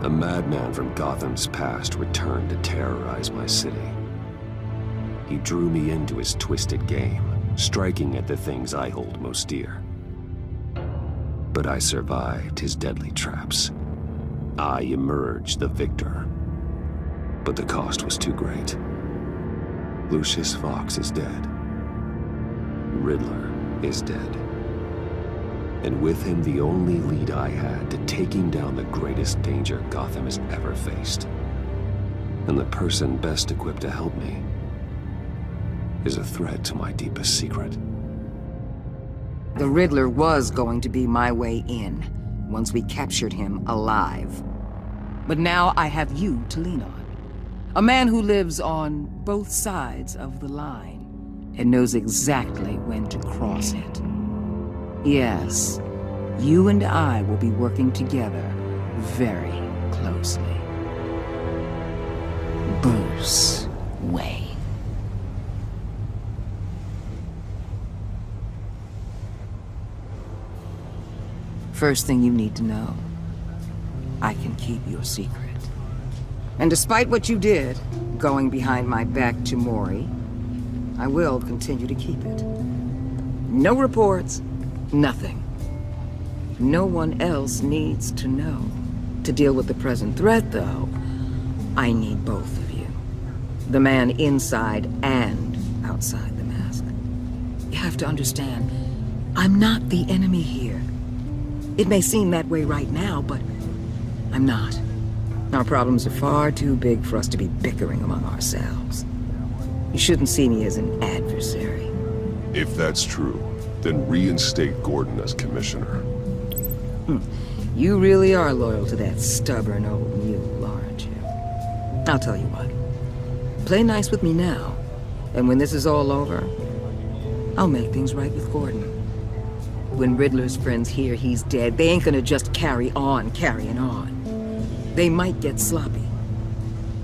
A madman from Gotham's past returned to terrorize my city. He drew me into his twisted game, striking at the things I hold most dear. But I survived his deadly traps. I emerged the victor. But the cost was too great. Lucius Fox is dead. Riddler is dead. And with him, the only lead I had to taking down the greatest danger Gotham has ever faced. And the person best equipped to help me is a threat to my deepest secret. The Riddler was going to be my way in, once we captured him alive. But now I have you to lean on. A man who lives on both sides of the line, and knows exactly when to cross it. Yes, you and I will be working together very closely. Bruce Wayne. First thing you need to know, I can keep your secret. And despite what you did, going behind my back to Mori, I will continue to keep it. No reports, nothing. No one else needs to know. To deal with the present threat, though, I need both of you. The man inside and outside the mask. You have to understand, I'm not the enemy here. It may seem that way right now, but I'm not. Our problems are far too big for us to be bickering among ourselves. You shouldn't see me as an adversary. If that's true, then reinstate Gordon as commissioner. You really are loyal to that stubborn old mule, aren't you? I'll tell you what. Play nice with me now, and when this is all over, I'll make things right with Gordon. When Riddler's friends hear he's dead, they ain't gonna just carry on carrying on. They might get sloppy.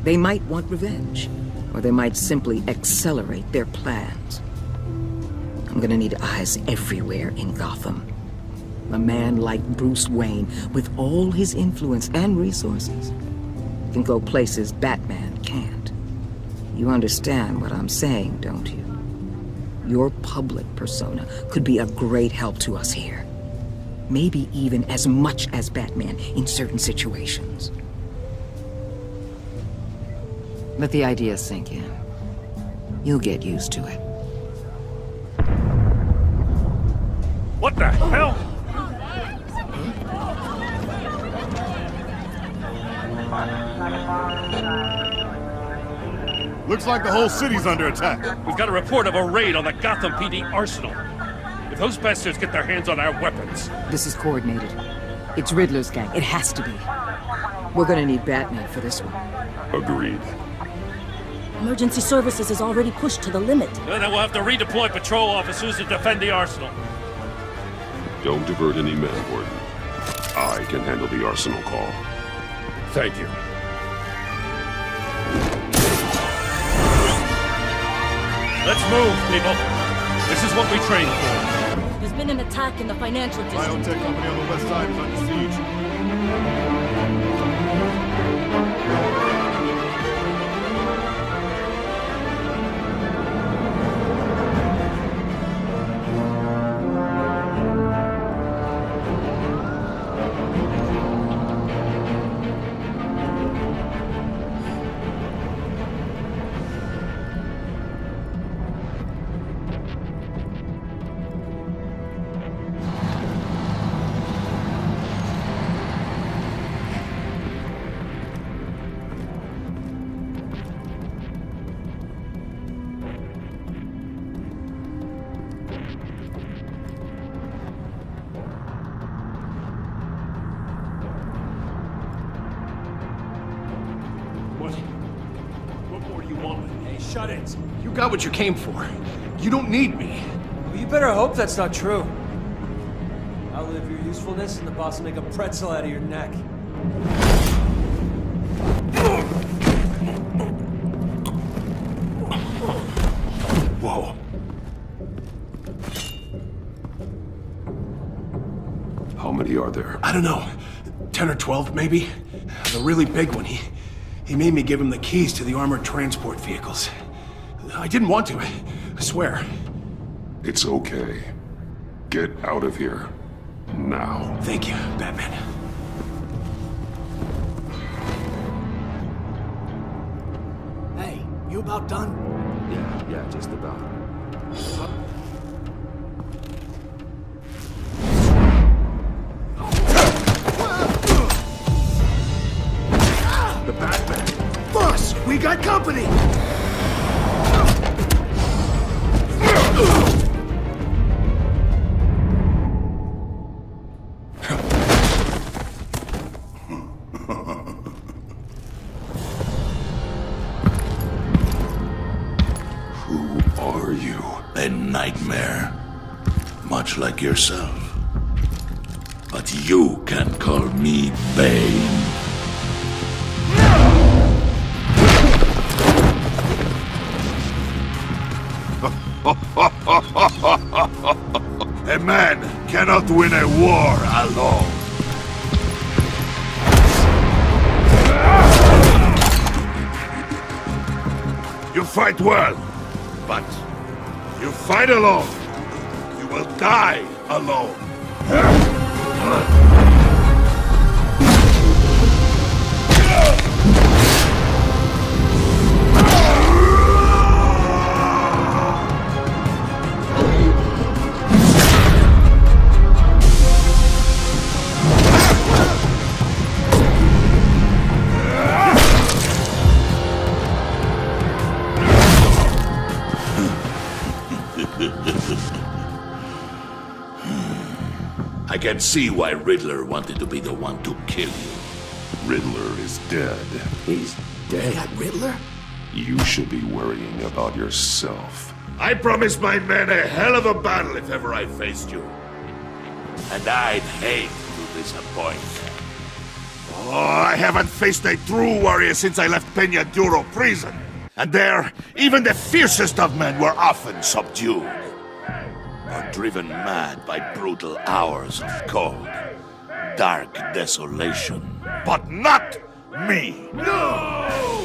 They might want revenge. Or they might simply accelerate their plans. I'm gonna need eyes everywhere in Gotham. A man like Bruce Wayne, with all his influence and resources, can go places Batman can't. You understand what I'm saying, don't you? Your public persona could be a great help to us here. Maybe even as much as Batman in certain situations. Let the idea sink in. You'll get used to it. What the hell? Looks like the whole city's under attack. We've got a report of a raid on the Gotham PD arsenal. If those bastards get their hands on our weapons... This is coordinated. It's Riddler's gang. It has to be. We're gonna need Batman for this one. Agreed. Emergency services is already pushed to the limit. Then we'll have to redeploy patrol officers to defend the arsenal. Don't divert any men, Gordon. I can handle the arsenal call. Thank you. Let's move, people. This is what we trained for. There's been an attack in the financial district. Biotech company on the west side is under siege. Shut it. You got what you came for. You don't need me. Well, you better hope that's not true. I'll live your usefulness and the boss will make a pretzel out of your neck. Whoa. How many are there? I don't know. 10 or 12, maybe. The really big one, he made me give him the keys to the armored transport vehicles. I didn't want to, I swear. It's okay. Get out of here. Now. Thank you, Batman. Hey, you about done? Yeah, just about. The Batman! Boss, we got company! Who are you? A nightmare. Much like yourself. But you can call me Bane. A man cannot win a war alone. You fight well, but you fight alone. You will die alone. I can see why Riddler wanted to be the one to kill you. Riddler is dead. He's dead. That Riddler? You should be worrying about yourself. I promised my men a hell of a battle if ever I faced you. And I'd hate to disappoint them. Oh, I haven't faced a true warrior since I left Peña Duro prison. And there, even the fiercest of men were often subdued. Or driven mad by brutal hours of cold, dark desolation. But not me! No!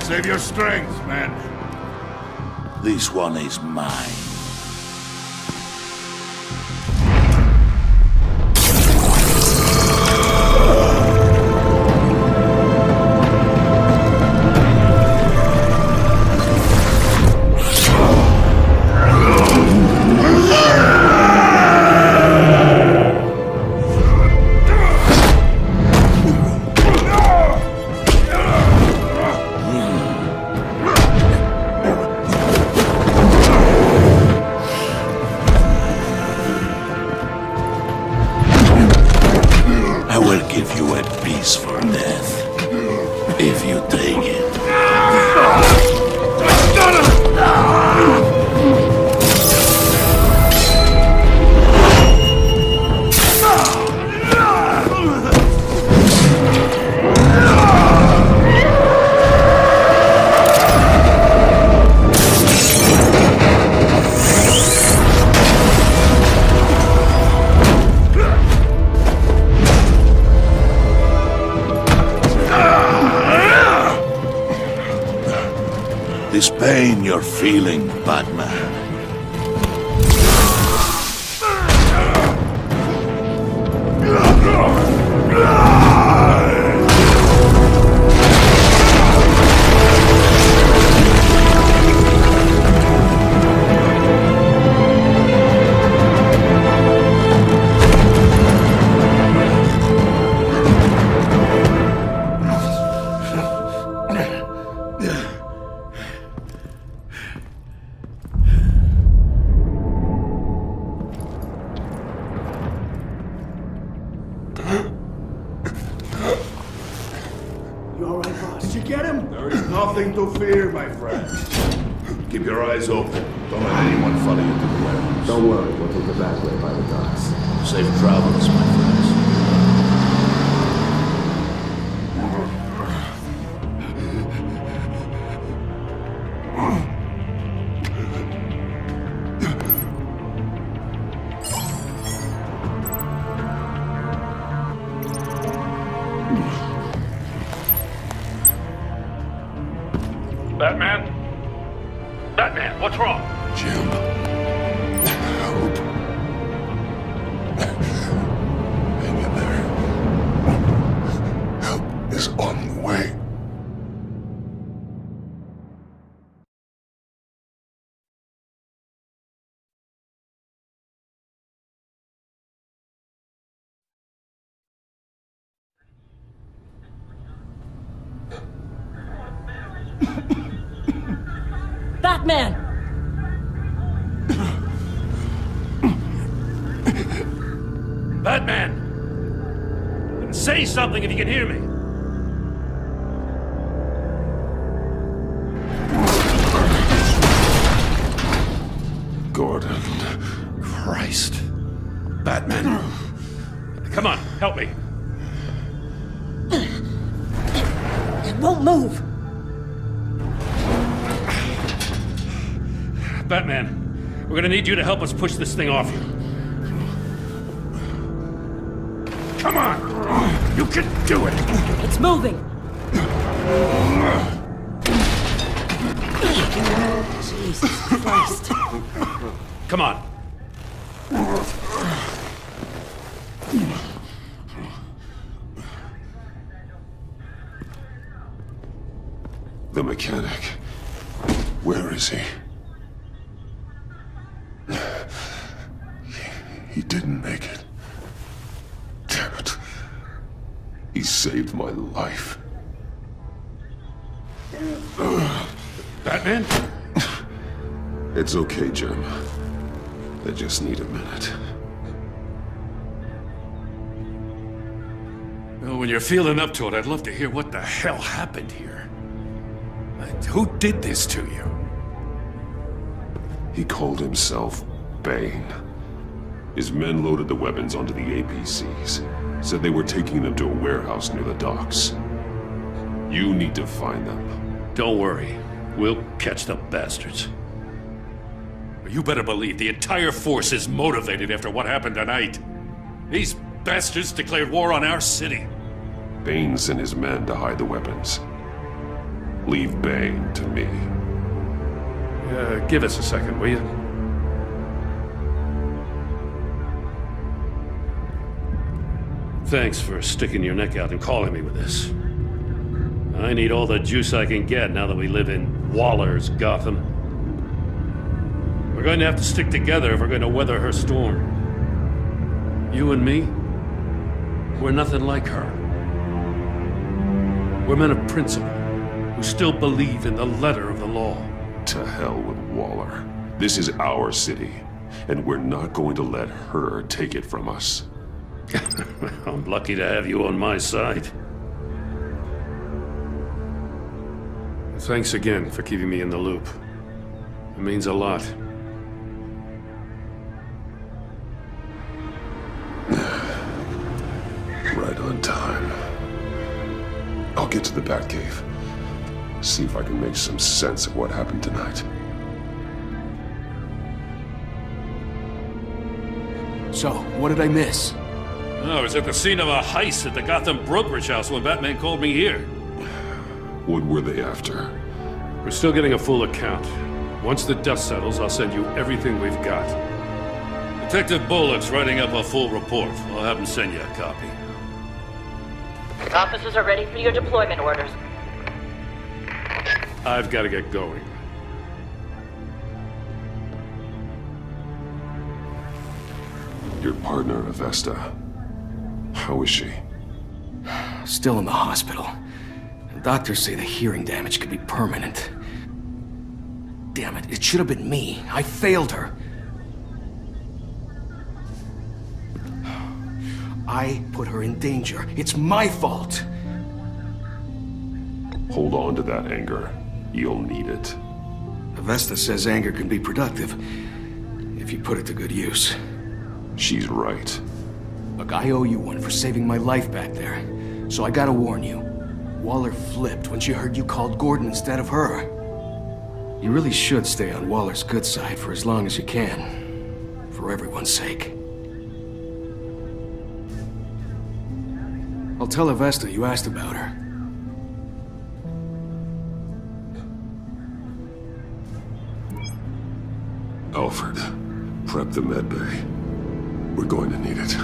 Save your strength, man. This one is mine. For death, if you take it. This pain you're feeling, Batman. You all right, boss? Did you get him? There is nothing to fear, my friend. Keep your eyes open. Don't let anyone follow you to the well. Don't worry, we'll take the back way by the docks. Safe travels, my friends. Batman? Batman, what's wrong? Jim. Hope. Hang in there. Help is on the way. Batman! Batman! Say something if you can hear me. Gordon. Christ. Batman. Come on, help me. It won't move! Batman, we're gonna need you to help us push this thing off you. Come on! You can do it! It's moving! Jesus Christ. Come on. The mechanic. Where is he? He didn't make it. Damn it. He saved my life. Batman? It's okay, Jim. I just need a minute. Well, when you're feeling up to it, I'd love to hear what the hell happened here. Who did this to you? He called himself Bane. His men loaded the weapons onto the APCs. Said they were taking them to a warehouse near the docks. You need to find them. Don't worry. We'll catch the bastards. But you better believe the entire force is motivated after what happened tonight. These bastards declared war on our city. Bane sent his men to hide the weapons. Leave Bane to me. Give us a second, will you? Thanks for sticking your neck out and calling me with this. I need all the juice I can get now that we live in Waller's Gotham. We're going to have to stick together if we're going to weather her storm. You and me, we're nothing like her. We're men of principle who still believe in the letter of the law. To hell with Waller. This is our city, and we're not going to let her take it from us. I'm lucky to have you on my side. Thanks again for keeping me in the loop. It means a lot. Right on time. I'll get to the Batcave. See if I can make some sense of what happened tonight. So, what did I miss? I was at the scene of a heist at the Gotham brokerage house when Batman called me here. What were they after? We're still getting a full account. Once the dust settles, I'll send you everything we've got. Detective Bullock's writing up a full report. I'll have him send you a copy. Officers are ready for your deployment orders. I've got to get going. Your partner, Avesta. How is she? Still in the hospital. Doctors say the hearing damage could be permanent. Damn it, it should have been me. I failed her. I put her in danger. It's my fault. Hold on to that anger. You'll need it. Avesta says anger can be productive. If if you put it to good use. She's right. Look, I owe you one for saving my life back there. So I gotta warn you. Waller flipped when she heard you called Gordon instead of her. You really should stay on Waller's good side for as long as you can. For everyone's sake. I'll tell Avesta you asked about her. Alfred, prep the med bay. We're going to need it.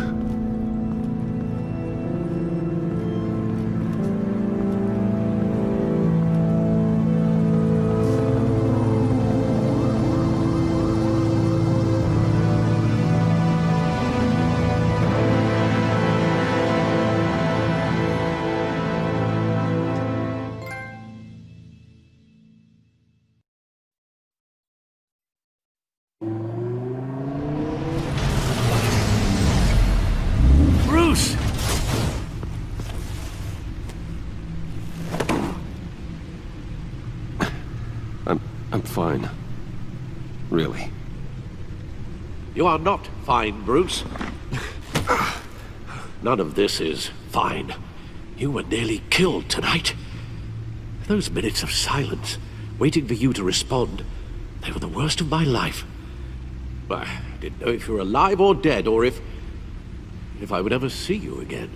I'm fine. Really. You are not fine, Bruce. None of this is fine. You were nearly killed tonight. Those minutes of silence, waiting for you to respond, they were the worst of my life. I didn't know if you were alive or dead, or if I would ever see you again.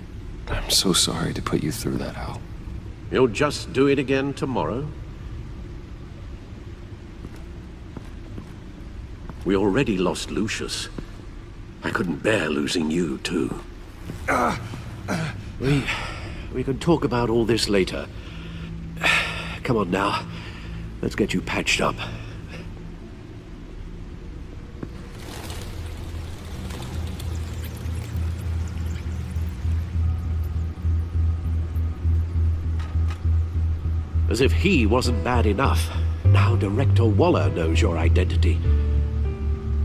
I'm so sorry to put you through that, Al. You'll just do it again tomorrow? We already lost Lucius. I couldn't bear losing you, too. We can talk about all this later. Come on now. Let's get you patched up. As if he wasn't bad enough, now Director Waller knows your identity.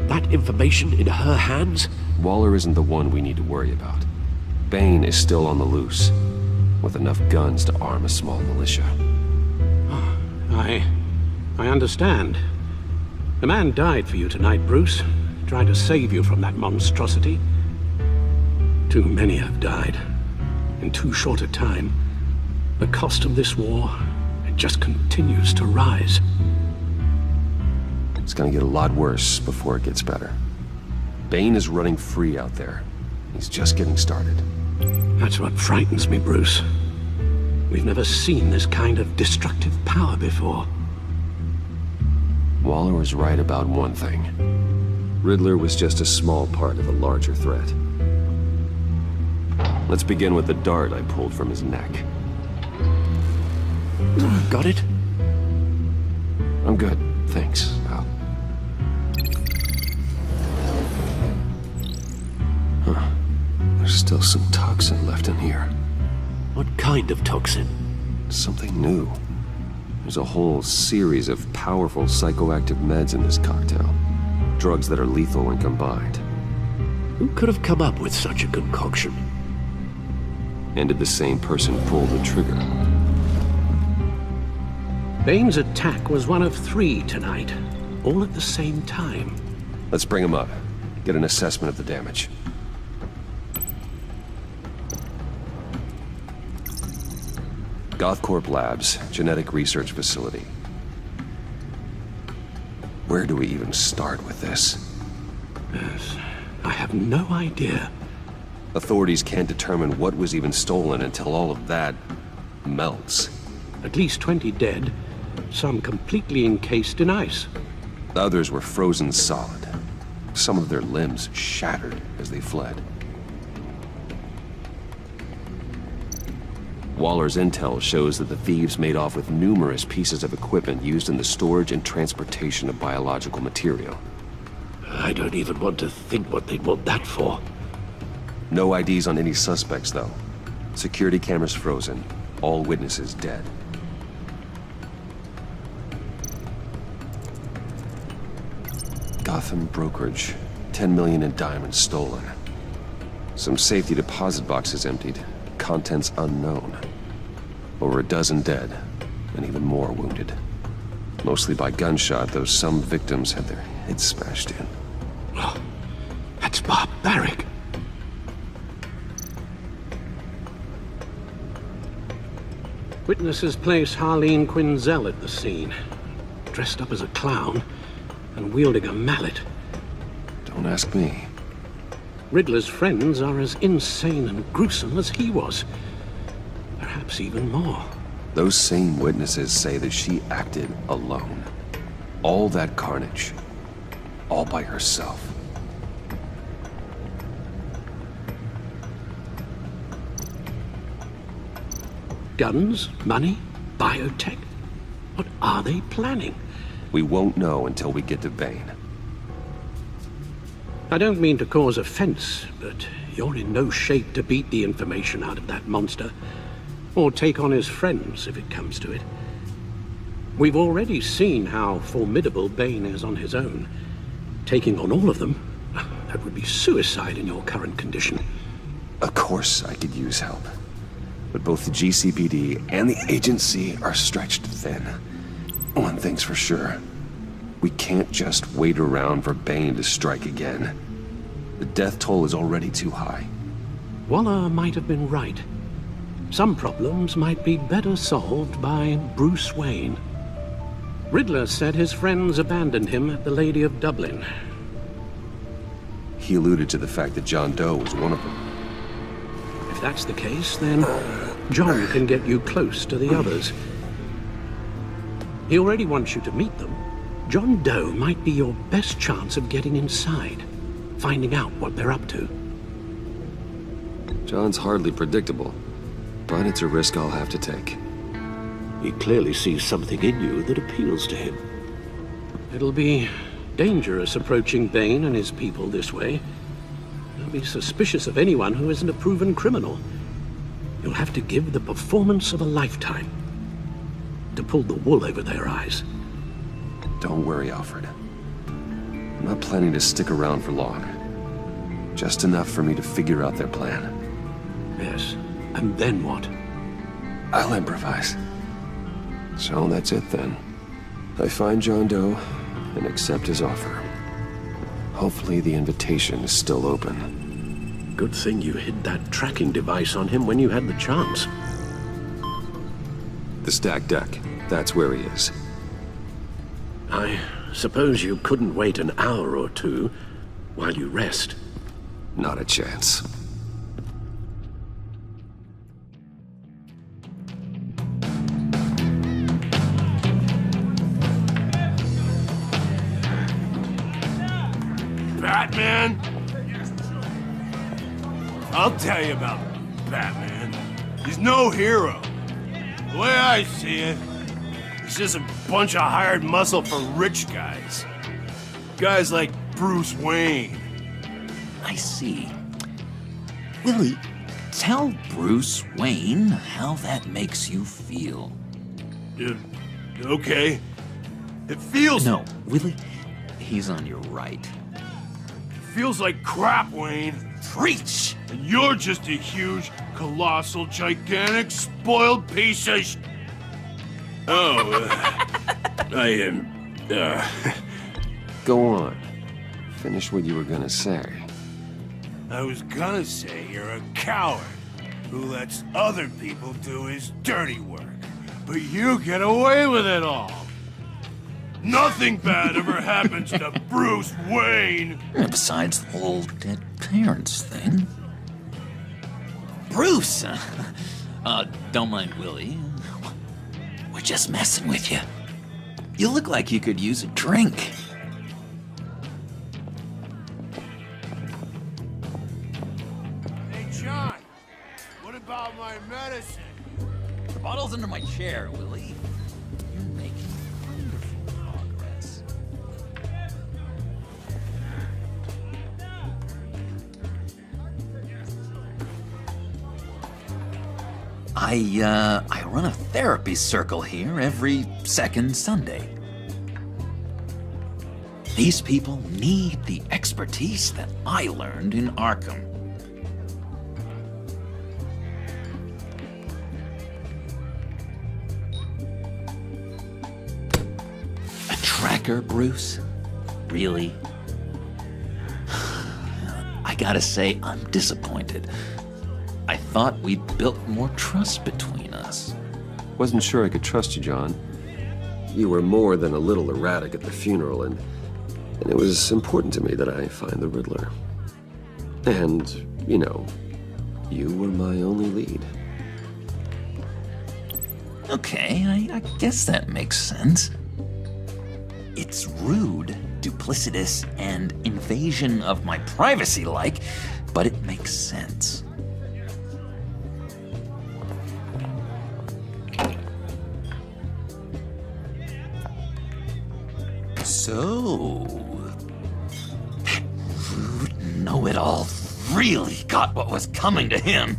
That information in her hands? Waller isn't the one we need to worry about. Bane is still on the loose, with enough guns to arm a small militia. I understand. The man died for you tonight, Bruce, trying to save you from that monstrosity. Too many have died, in too short a time. The cost of this war, it just continues to rise. It's gonna get a lot worse before it gets better. Bane is running free out there. He's just getting started. That's what frightens me, Bruce. We've never seen this kind of destructive power before. Waller was right about one thing. Riddler was just a small part of a larger threat. Let's begin with the dart I pulled from his neck. Got it? I'm good, thanks, Al. Huh. There's still some toxin left in here. What kind of toxin? Something new. There's a whole series of powerful psychoactive meds in this cocktail. Drugs that are lethal when combined. Who could have come up with such a concoction? And did the same person pull the trigger? Bane's attack was one of 3 tonight, all at the same time. Let's bring him up. Get an assessment of the damage. Gothcorp Labs, genetic research facility. Where do we even start with this? Yes, I have no idea. Authorities can't determine what was even stolen until all of that melts. At least 20 dead, some completely encased in ice. Others were frozen solid. Some of their limbs shattered as they fled. Waller's intel shows that the thieves made off with numerous pieces of equipment used in the storage and transportation of biological material. I don't even want to think what they'd want that for. No IDs on any suspects, though. Security cameras frozen. All witnesses dead. Gotham brokerage. 10 million in diamonds stolen. Some safety deposit boxes emptied. Contents unknown. Over a dozen dead, and even more wounded. Mostly by gunshot, though some victims had their heads smashed in. Witnesses place Harleen Quinzel at the scene, dressed up as a clown and wielding a mallet. Don't ask me. Riddler's friends are as insane and gruesome as he was. Perhaps even more. Those same witnesses say that she acted alone. All that carnage. All by herself. Guns, money, biotech? What are they planning? We won't know until we get to Bane. I don't mean to cause offense, but you're in no shape to beat the information out of that monster. Or take on his friends, if it comes to it. We've already seen how formidable Bane is on his own. Taking on all of them, that would be suicide in your current condition. Of course I could use help. But both the GCPD and the agency are stretched thin. One thing's for sure. We can't just wait around for Bane to strike again. The death toll is already too high. Waller might have been right. Some problems might be better solved by Bruce Wayne. Riddler said his friends abandoned him at the Lady of Dublin. He alluded to the fact that John Doe was one of them. If that's the case, then John can get you close to the others. He already wants you to meet them. John Doe might be your best chance of getting inside, finding out what they're up to. John's hardly predictable, but it's a risk I'll have to take. He clearly sees something in you that appeals to him. It'll be dangerous approaching Bane and his people this way. They'll be suspicious of anyone who isn't a proven criminal. You'll have to give the performance of a lifetime to pull the wool over their eyes. Don't worry, Alfred. I'm not planning to stick around for long. Just enough for me to figure out their plan. Yes, and then what? I'll improvise. So that's it then. I find John Doe and accept his offer. Hopefully the invitation is still open. Good thing you hid that tracking device on him when you had the chance. The stacked deck. That's where he is. I suppose you couldn't wait an hour or two while you rest. Not a chance. Batman? I'll tell you about Batman. He's no hero. The way I see it, he's just a bunch of hired muscle for rich guys. Guys like Bruce Wayne. I see. Willie, tell Bruce Wayne how that makes you feel. Okay. It feels... No, Willie, he's on your right. Feels like crap, Wayne. Preach! And you're just a huge, colossal, gigantic, spoiled piece of sh... Oh, I am... Go on. Finish what you were gonna say. I was gonna say you're a coward who lets other people do his dirty work. But you get away with it all. Nothing bad ever happens to Bruce Wayne. Besides the whole dead parents thing. Bruce! Don't mind Willie. We're just messing with you. You look like you could use a drink. Hey, John. What about my medicine? The bottle's under my chair, Willie. You're making wonderful progress. I run a therapy circle here every second Sunday. These people need the expertise that I learned in Arkham. A tracker, Bruce? Really? I gotta say, I'm disappointed. I thought we'd built more trust between us. Wasn't sure I could trust you, John. You were more than a little erratic at the funeral, and it was important to me that I find the Riddler. And, you know, you were my only lead. Okay, I guess that makes sense. It's rude, duplicitous, and invasion of my privacy-like, but it makes sense. So, that rude know-it-all really got what was coming to him.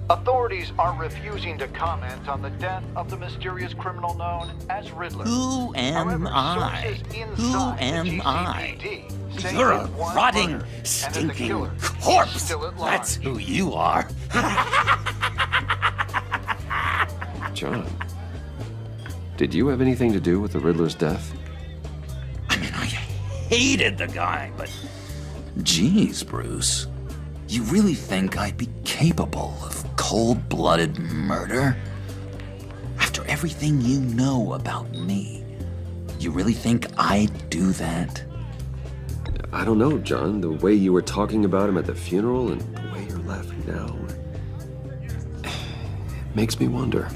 Authorities are refusing to comment on the death of the mysterious criminal known as Riddler. Who am However, I? sources Who inside am the I? GCPD say You're a it was rotting, murder, and that the stinking killer is corpse. still at large. That's who you are. John, did you have anything to do with the Riddler's death? I mean, I hated the guy, but... Geez, Bruce. You really think I'd be capable of cold-blooded murder? After everything you know about me, you really think I'd do that? I don't know, John. The way you were talking about him at the funeral and the way you're laughing now... it makes me wonder.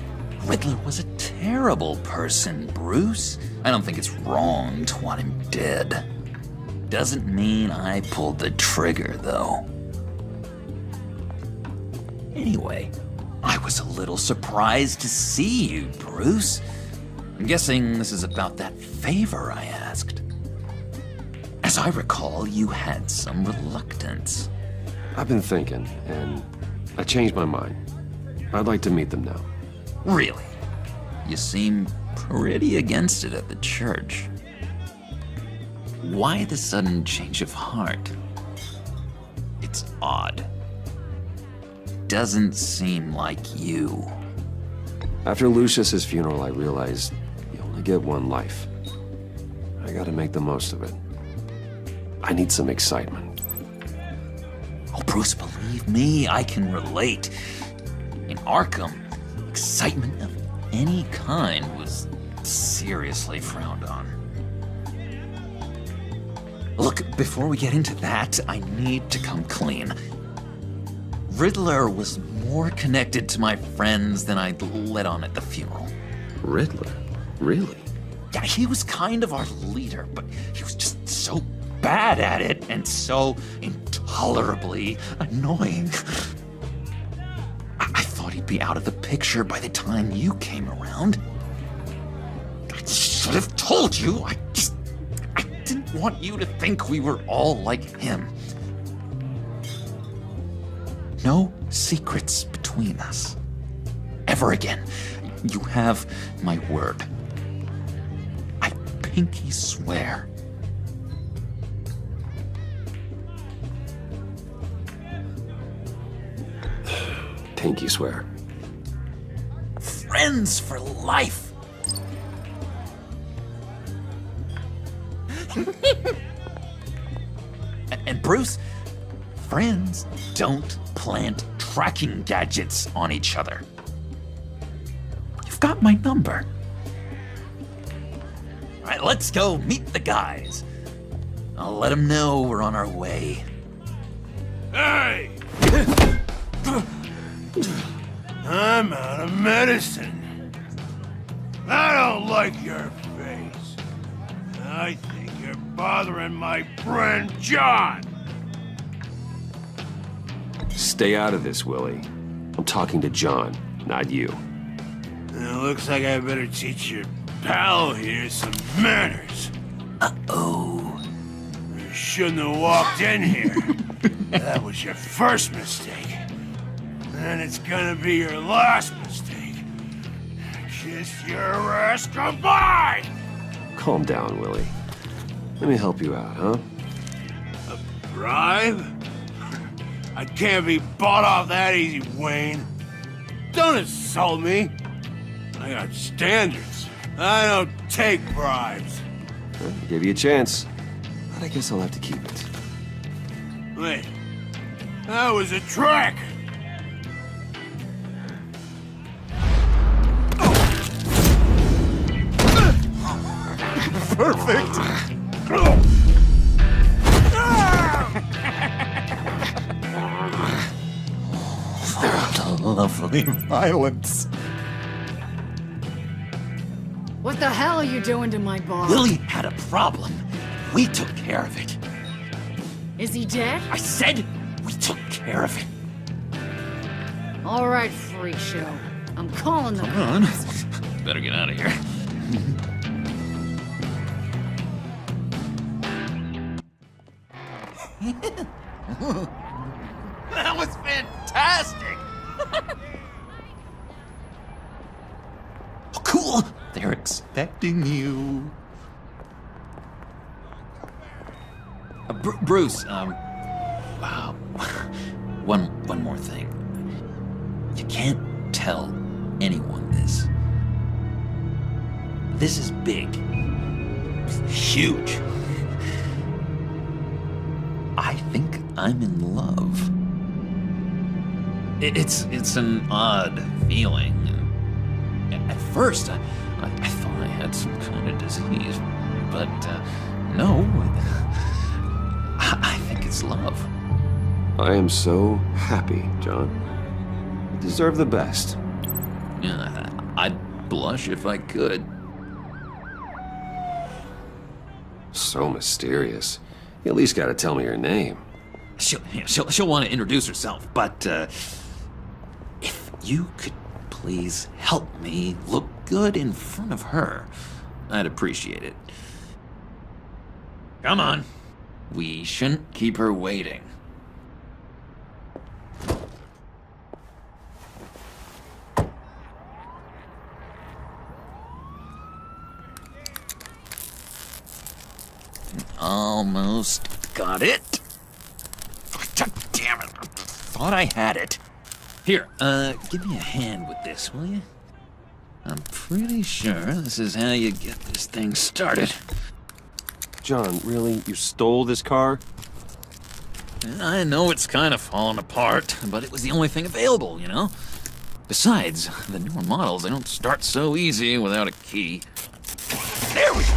Riddler was a terrible person, Bruce. I don't think it's wrong to want him dead. Doesn't mean I pulled the trigger, though. Anyway, I was a little surprised to see you, Bruce. I'm guessing this is about that favor I asked. As I recall, you had some reluctance. I've been thinking, and I changed my mind. I'd like to meet them now. Really? You seem pretty against it at the church. Why the sudden change of heart? It's odd. Doesn't seem like you. After Lucius's funeral, I realized you only get one life. I gotta make the most of it. I need some excitement. Oh, Bruce, believe me, I can relate. In Arkham, excitement of any kind was seriously frowned on. Look, before we get into that, I need to come clean. Riddler was more connected to my friends than I'd let on at the funeral. Riddler? Really? Yeah, he was kind of our leader, but he was just so bad at it and so intolerably annoying. I thought he'd be out of the picture by the time you came around. I should have told you. I didn't want you to think we were all like him. No secrets between us. Ever again. You have my word. I pinky swear. Pinky swear. Friends for life. And Bruce, friends don't plant tracking gadgets on each other. You've got my number. All right, let's go meet the guys. I'll let them know we're on our way. Hey! I'm out of medicine. I don't like your face. I think you're bothering my friend John. Stay out of this, Willie. I'm talking to John, not you. It looks like I better teach your pal here some manners. Uh-oh. You shouldn't have walked in here. That was your first mistake. And it's gonna be your last mistake. Kiss your ass goodbye! Calm down, Willie. Let me help you out, huh? A bribe? I can't be bought off that easy, Wayne. Don't insult me. I got standards. I don't take bribes. Well, I'll give you a chance, but I guess I'll have to keep it. Wait, that was a trick! perfect. The lovely violence. What the hell are you doing to my bar? Lily had a problem. We took care of it. Is he dead? I said we took care of it. All right, freak show. I'm calling the Come cops. on. Better get out of here. That was fantastic! Oh, cool! They're expecting you. Bruce, one more thing. You can't tell anyone this. This is big. Huge. I think I'm in love. It's an odd feeling. At first, I thought I had some kind of disease, but no. I think it's love. I am so happy, John. You deserve the best. Yeah, I'd blush if I could. So mysterious. You at least gotta tell me her name. She'll want to introduce herself, but if you could please help me look good in front of her, I'd appreciate it. Come on. We shouldn't keep her waiting. Almost got it. God damn it. Thought I had it. Here, give me a hand with this, will you? I'm pretty sure this is how you get this thing started. John, really? You stole this car? I know it's kind of falling apart, but it was the only thing available, you know? Besides, the newer models, they don't start so easy without a key. There we go!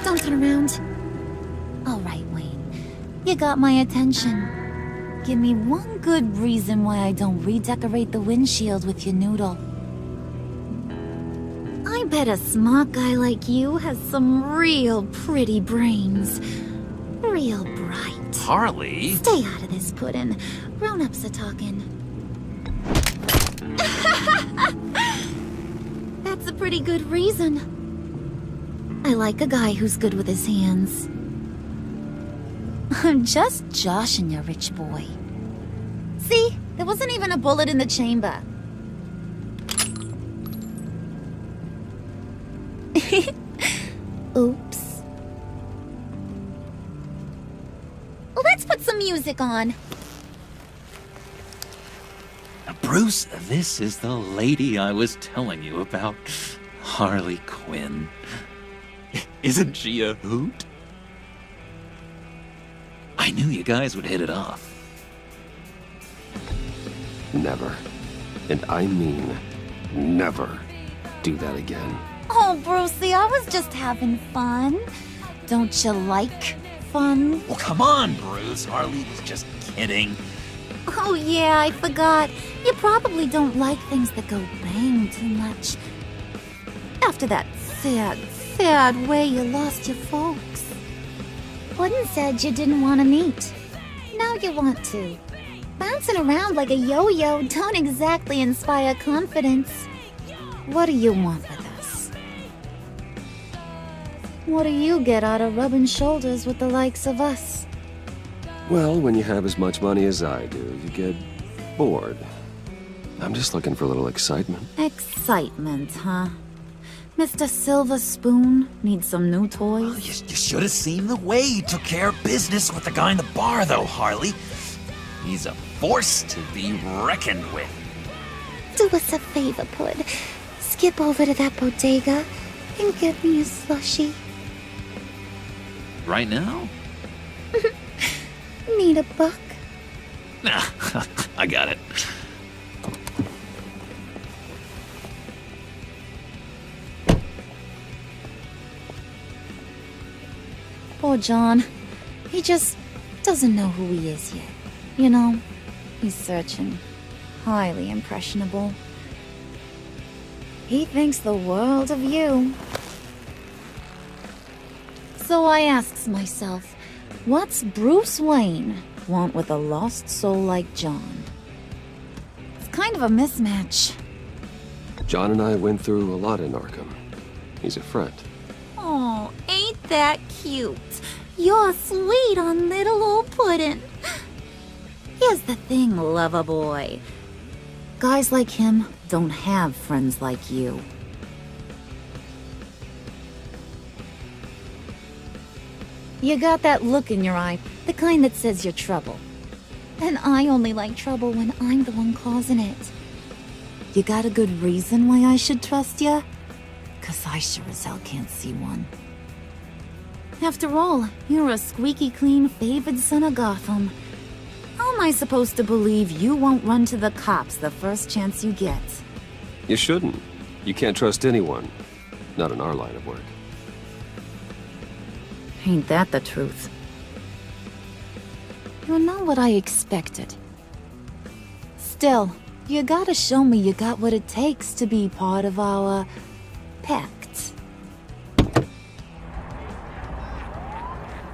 Don't turn around. All right, Wayne. You got my attention. Give me one good reason why I don't redecorate the windshield with your noodle. I bet a smart guy like you has some real pretty brains. Real bright. Harley? Stay out of this, Puddin'. Grown-ups are talking. That's a pretty good reason. I like a guy who's good with his hands. I'm just joshing you, rich boy. See? There wasn't even a bullet in the chamber. Oops. Let's put some music on. Bruce, this is the lady I was telling you about. Harley Quinn. Isn't she a hoot? I knew you guys would hit it off. Never, and I mean never, do that again. Oh, Brucey, I was just having fun. Don't you like fun? Well, come on, Bruce. Harley was just kidding. Oh, yeah, I forgot. You probably don't like things that go bang too much. After that sad way you lost your folks. Puddin' said you didn't want to meet. Now you want to. Bouncing around like a yo-yo don't exactly inspire confidence. What do you want with us? What do you get out of rubbing shoulders with the likes of us? Well, when you have as much money as I do, you get bored. I'm just looking for a little excitement. Excitement, huh? Mr. Silver Spoon needs some new toys? Well, you should have seen the way he took care of business with the guy in the bar, though, Harley. He's a force to be reckoned with. Do us a favor, Pud. Skip over to that bodega and get me a slushie. Right now? Need a buck? Nah, I got it. Poor John. He just doesn't know who he is yet. You know, he's searching. Highly impressionable. He thinks the world of you. So I asks myself, what's Bruce Wayne want with a lost soul like John? It's kind of a mismatch. John and I went through a lot in Arkham. He's a friend. Oh, ain't that cute? You're sweet on little old puddin'. Here's the thing, lover boy. Guys like him don't have friends like you. You got that look in your eye, the kind that says you're trouble. And I only like trouble when I'm the one causing it. You got a good reason why I should trust you? 'Cause I sure as hell can't see one. After all, you're a squeaky clean favored son of Gotham. How am I supposed to believe you won't run to the cops the first chance you get? You shouldn't. You can't trust anyone. Not in our line of work. Ain't that the truth? You're not what I expected. Still, you gotta show me you got what it takes to be part of our Pact.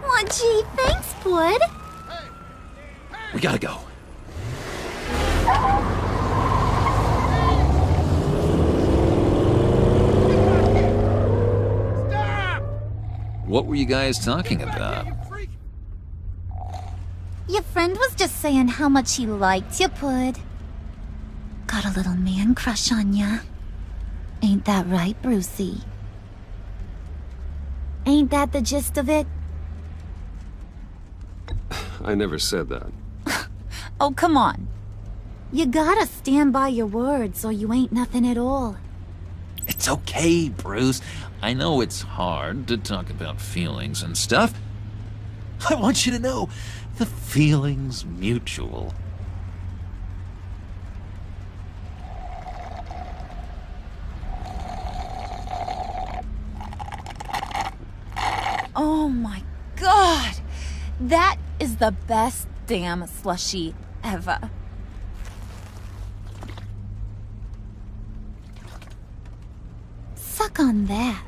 Aw, gee, thanks, bud. We gotta go. What were you guys talking about? Your friend was just saying how much he liked you, Pud. Got a little man crush on ya. Ain't that right, Brucey? Ain't that the gist of it? I never said that. Oh, come on. You gotta stand by your words or you ain't nothing at all. It's okay, Bruce. I know it's hard to talk about feelings and stuff. I want you to know, the feeling's mutual. Oh my god! That is the best damn slushie ever. Suck on that.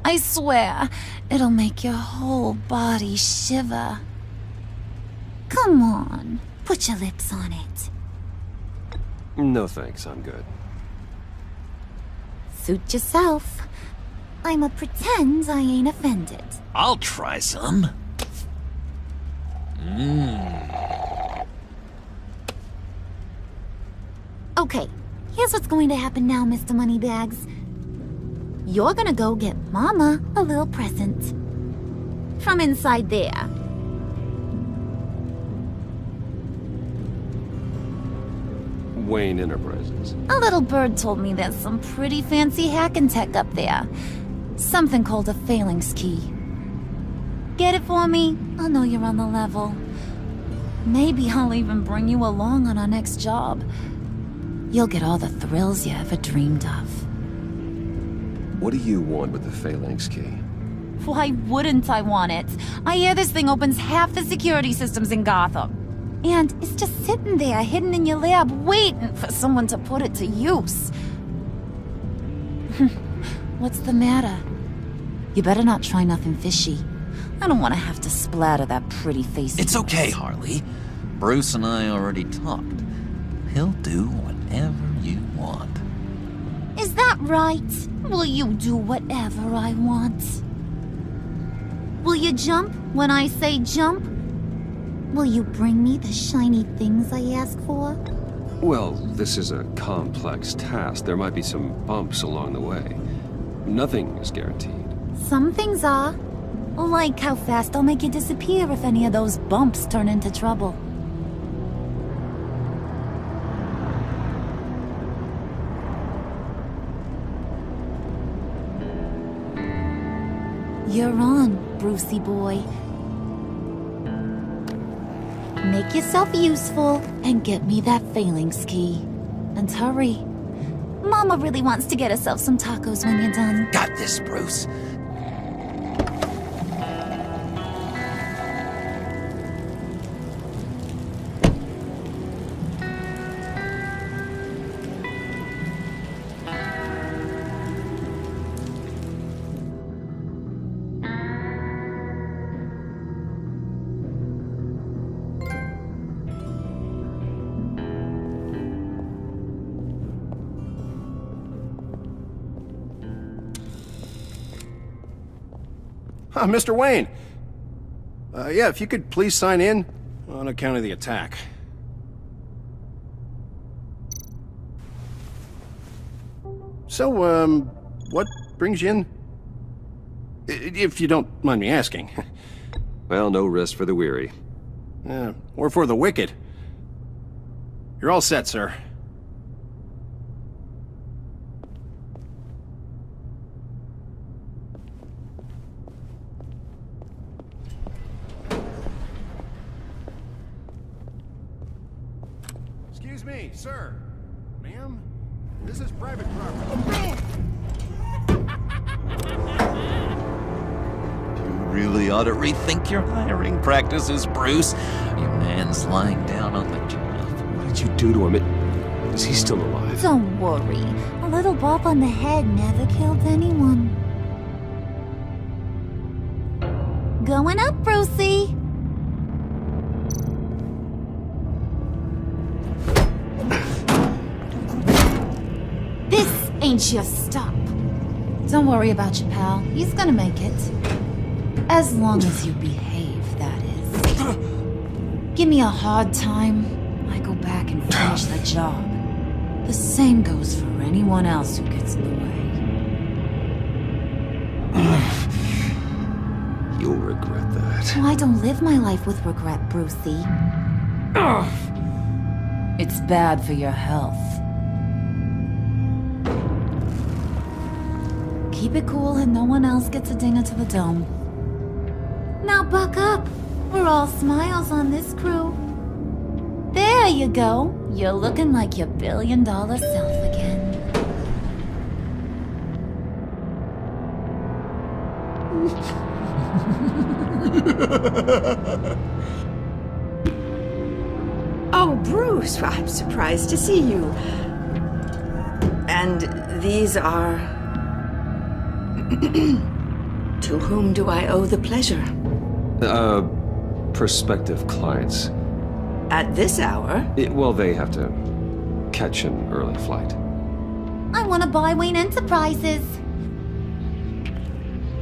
I swear, it'll make your whole body shiver. Come on, put your lips on it. No thanks, I'm good. Suit yourself. I'ma pretend I ain't offended. I'll try some. Okay, here's what's going to happen now, Mr. Moneybags. You're gonna go get Mama a little present. From inside there. Wayne Enterprises. A little bird told me there's some pretty fancy hacking tech up there. Something called a phalanx key. Get it for me? I'll know you're on the level. Maybe I'll even bring you along on our next job. You'll get all the thrills you ever dreamed of. What do you want with the phalanx key? Why wouldn't I want it? I hear this thing opens half the security systems in Gotham. And it's just sitting there, hidden in your lab, waiting for someone to put it to use. What's the matter? You better not try nothing fishy. I don't want to have to splatter that pretty face. It's okay, Harley. Bruce and I already talked. He'll do whatever you want. Is that right? Will you do whatever I want? Will you jump when I say jump? Will you bring me the shiny things I ask for? Well, this is a complex task. There might be some bumps along the way. Nothing is guaranteed. Some things are. Like how fast I'll make you disappear if any of those bumps turn into trouble. You're on, Brucey boy. Make yourself useful and get me that phalanx key. And hurry. Mama really wants to get herself some tacos when you're done. Got this, Bruce. Mr. Wayne. Yeah, if you could please sign in on account of the attack. So, what brings you in? If you don't mind me asking. Well, no rest for the weary. Or for the wicked. You're all set, sir. Excuse me, sir. Ma'am? This is private property. Really ought to rethink your hiring practices, Bruce. Your man's lying down on the job. What did you do to him? Is he still alive? Don't worry. A little bump on the head never killed anyone. Going up, Brucey. This ain't your stop. Don't worry about your pal. He's gonna make it. As long as you behave, that is. Give me a hard time, I go back and finish the job. The same goes for anyone else who gets in the way. You'll regret that. Oh, I don't live my life with regret, Brucey. It's bad for your health. Keep it cool and no one else gets a dinger to the dome. Now buck up. We're all smiles on this crew. There you go. You're looking like your billion-dollar self again. Oh, Bruce, I'm surprised to see you. And these are... To whom do I owe the pleasure? Prospective clients. At this hour? Well, they have to catch an early flight. I want to buy Wayne Enterprises.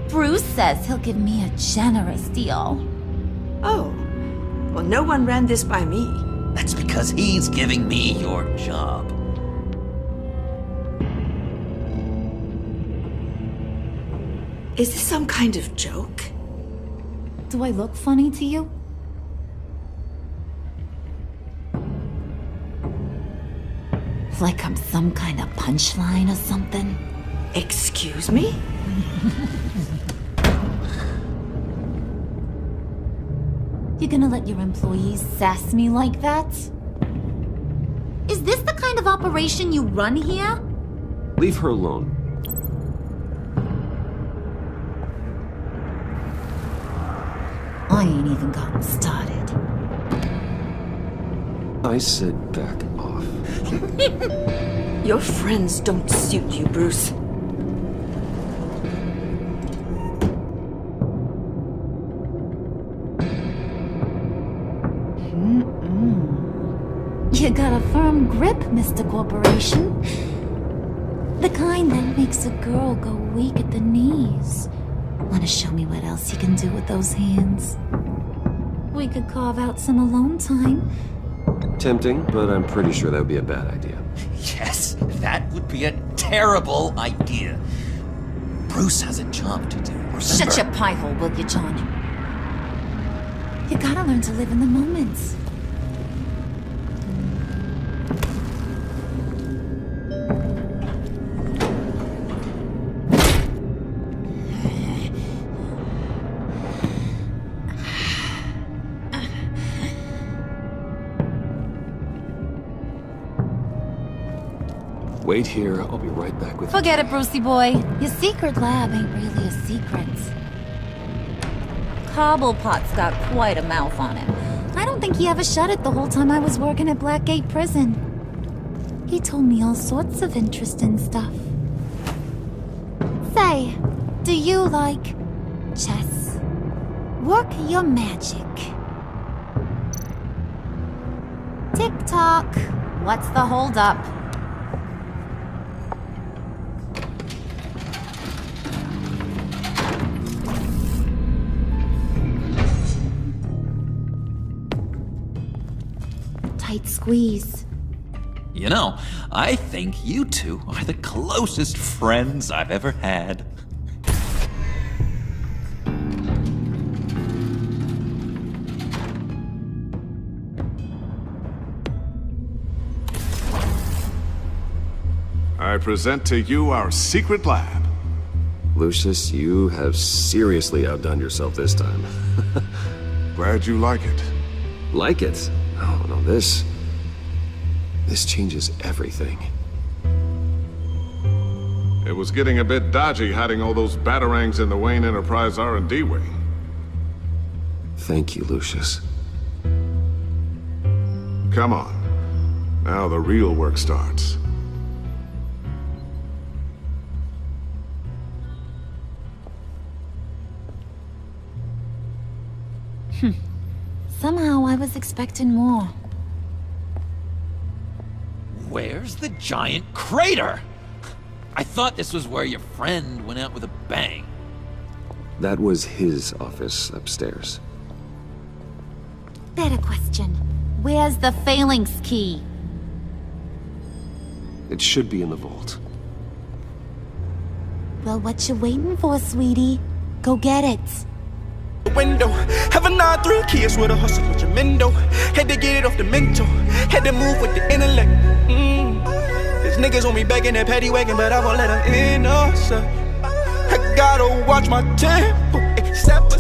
Bruce says he'll give me a generous deal. Oh. Well, no one ran this by me. That's because he's giving me your job. Is this some kind of joke? Do I look funny to you? Like I'm some kind of punchline or something? Excuse me? You gonna let your employees sass me like that? Is this the kind of operation you run here? Leave her alone. I ain't even gotten started. I said back off. Your friends don't suit you, Bruce. You got a firm grip, Mr. Corporation. The kind that makes a girl go weak at the knees. Wanna show me what else you can do with those hands? We could carve out some alone time. Tempting, but I'm pretty sure that would be a bad idea. Yes, that would be a terrible idea. Bruce has a job to do. Remember? Shut your pie hole, will you, John? You gotta learn to live in the moment. Wait here, I'll be right back with you. Forget it, Brucey boy. Your secret lab ain't really a secret. Cobblepot's got quite a mouth on him. I don't think he ever shut it the whole time I was working at Blackgate Prison. He told me all sorts of interesting stuff. Say, do you like chess? Work your magic. Tick-tock. What's the holdup? tight squeeze. You know, I think you two are the closest friends I've ever had. I present to you our secret lab. Lucius, you have seriously outdone yourself this time. Glad you like it. Like it? No, this changes everything. It was getting a bit dodgy hiding all those batarangs in the Wayne Enterprise R&D wing. Thank you, Lucius. Come on. Now the real work starts. Somehow I was expecting more. Where's the giant crater? I thought this was where your friend went out with a bang. That was his office upstairs. Better question. Where's the phalanx key? It should be in the vault. Well, what you waiting for, sweetie? Go get it. Window, have a 9-3 kiss with a hustle with your mendo. Had to get it off the mental, had to move with the intellect. These niggas want me back in that paddy wagon, but I won't let them in, no, sir. I gotta watch my tempo, except for